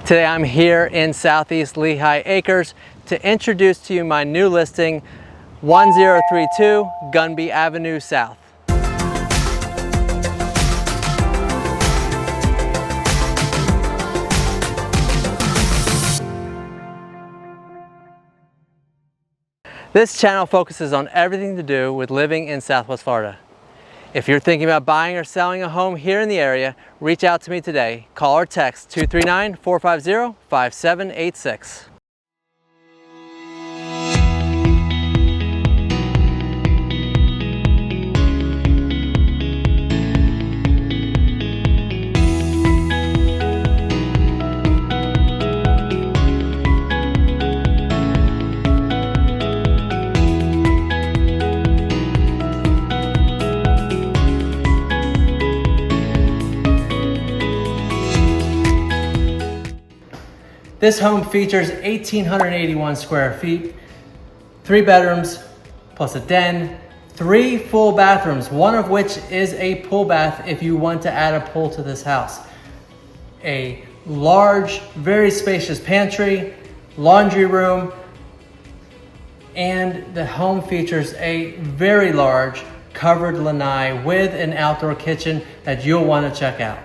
Today I'm here in Southeast Lehigh Acres to introduce to you my new listing, 1032 Gunby Avenue South. This channel focuses on everything to do with living in Southwest Florida. If you're thinking about buying or selling a home here in the area, reach out to me today. Call or text 239-450-5786. This home features 1,881 square feet, 3 bedrooms plus a den, 3 full bathrooms, one of which is a pool bath if you want to add a pool to this house. A large, very spacious pantry, laundry room, and the home features a very large covered lanai with an outdoor kitchen that you'll want to check out.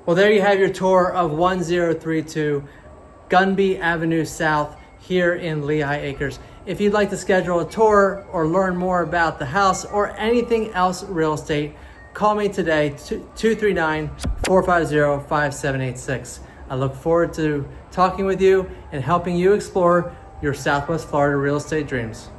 Well, there you have your tour of 1032 Gunby Avenue South here in Lehigh Acres. If you'd like to schedule a tour or learn more about the house or anything else real estate, call me today, 239-450-5786. I look forward to talking with you and helping you explore your Southwest Florida real estate dreams.